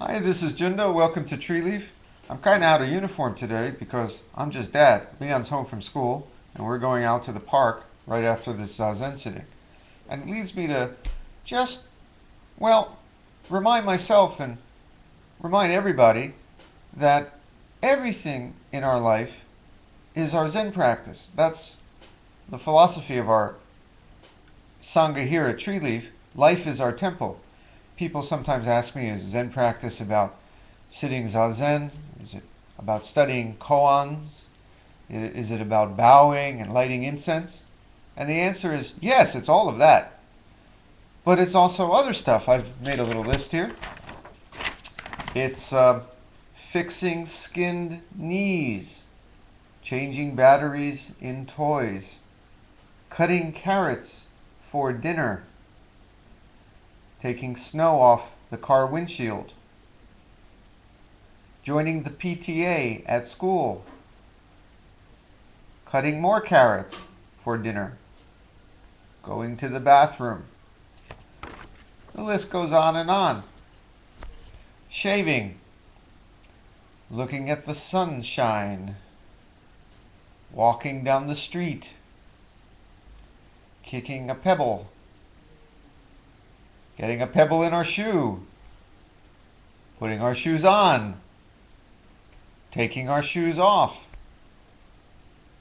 Hi, this is Jindo. Welcome to Tree Leaf. I'm kind of out of uniform today because I'm just Dad. Leon's home from school, and we're going out to the park right after this Zen sitting. And it leads me to just, well, remind myself and remind everybody that everything in our life is our Zen practice. That's the philosophy of our Sangha here at Tree Leaf. Life is our temple. People sometimes ask me, is Zen practice about sitting zazen? Is it about studying koans? Is it about bowing and lighting incense? And the answer is yes, it's all of that. But it's also other stuff. I've made a little list here. It's fixing skinned knees, changing batteries in toys, cutting carrots for dinner, taking snow off the car windshield, joining the PTA at school, cutting more carrots for dinner, going to the bathroom. The list goes on and on. Shaving, looking at the sunshine, walking down the street, kicking a pebble, getting a pebble in our shoe, putting our shoes on, taking our shoes off,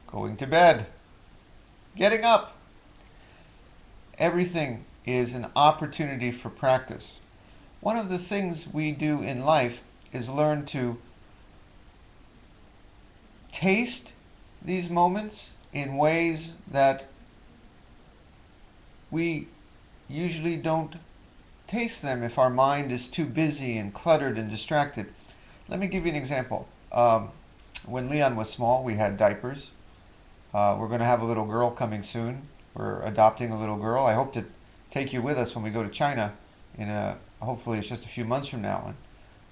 going to bed, getting up. Everything is an opportunity for practice. One of the things we do in life is learn to taste these moments in ways that we usually don't taste them if our mind is too busy and cluttered and distracted. Let me give you an example. When Leon was small, we had diapers. We're going to have a little girl coming soon. We're adopting a little girl. I hope to take you with us when we go to China hopefully it's just a few months from now. And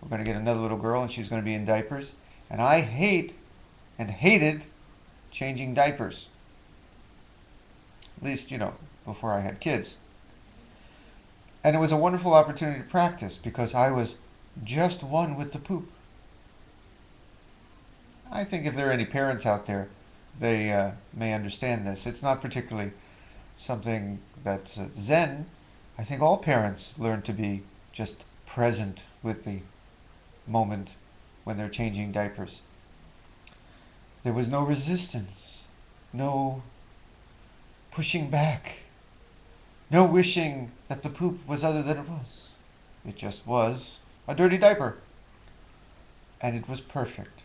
we're going to get another little girl and she's going to be in diapers. And I hate and hated changing diapers. At least, before I had kids. And it was a wonderful opportunity to practice because I was just one with the poop. I think if there are any parents out there, they may understand this. It's not particularly something that's Zen. I think all parents learn to be just present with the moment when they're changing diapers. There was no resistance, no pushing back, no wishing that the poop was other than it was. It just was a dirty diaper. And it was perfect.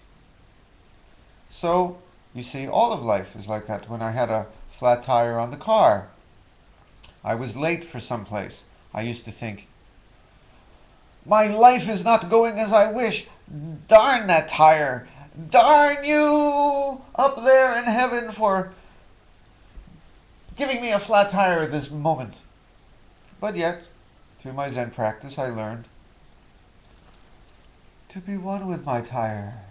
So, you see, all of life is like that. When I had a flat tire on the car, I was late for someplace. I used to think, my life is not going as I wish. Darn that tire. Darn you up there in heaven for giving me a flat tire at this moment. But yet, through my Zen practice, I learned to be one with my tire.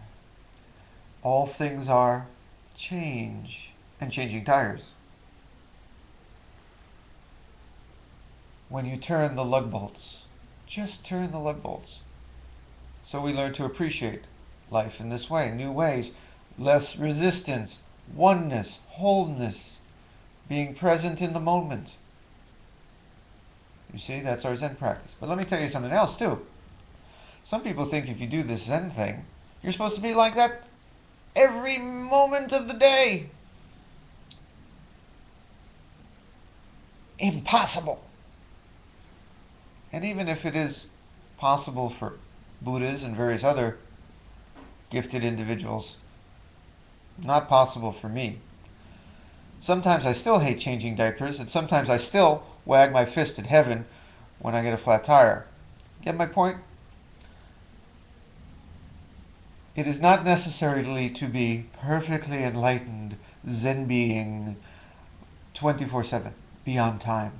All things are change and changing tires. When you turn the lug bolts, just turn the lug bolts. So we learn to appreciate life in this way, new ways, less resistance, oneness, wholeness, being present in the moment. You see, that's our Zen practice. But let me tell you something else too. Some people think if you do this Zen thing, you're supposed to be like that every moment of the day. Impossible. And even if it is possible for Buddhas and various other gifted individuals, not possible for me. Sometimes I still hate changing diapers, and sometimes I still wag my fist at heaven when I get a flat tire. Get my point? It is not necessarily to be perfectly enlightened Zen being 24/7, beyond time.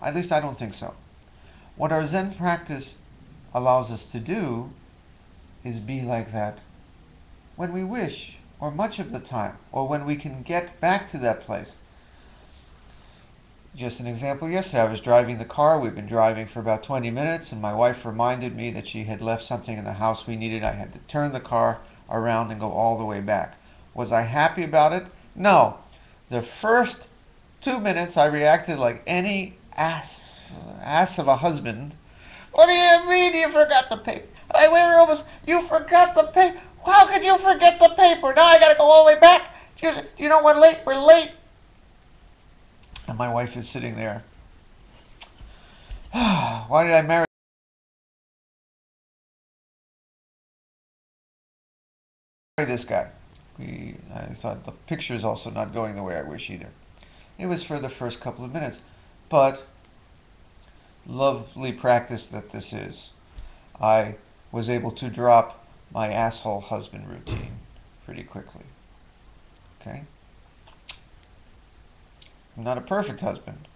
At least I don't think so. What our Zen practice allows us to do is be like that when we wish, or much of the time, or when we can get back to that place. Just an example, yesterday I was driving the car. We've been driving for about 20 minutes, and my wife reminded me that she had left something in the house we needed. I had to turn the car around and go all the way back. Was I happy about it? No. The first 2 minutes I reacted like any ass of a husband. What do you mean you forgot the paper? We were almost, you forgot the paper. How could you forget the paper? Now I gotta go all the way back. You know we're late. We're late. And my wife is sitting there. Why did I marry this guy? I thought the picture's also not going the way I wish either. It was for the first couple of minutes. But lovely practice that this is. I was able to drop my asshole husband routine pretty quickly. Okay? I'm not a perfect husband,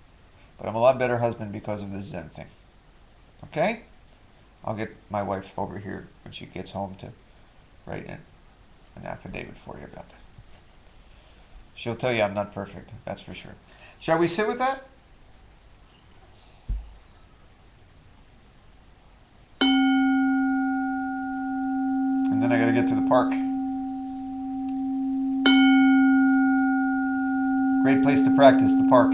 but I'm a lot better husband because of this Zen thing. Okay? I'll get my wife over here when she gets home to write an affidavit for you about that. She'll tell you I'm not perfect, that's for sure. Shall we sit with that? And then I gotta get to the park. Great place to practice, the park.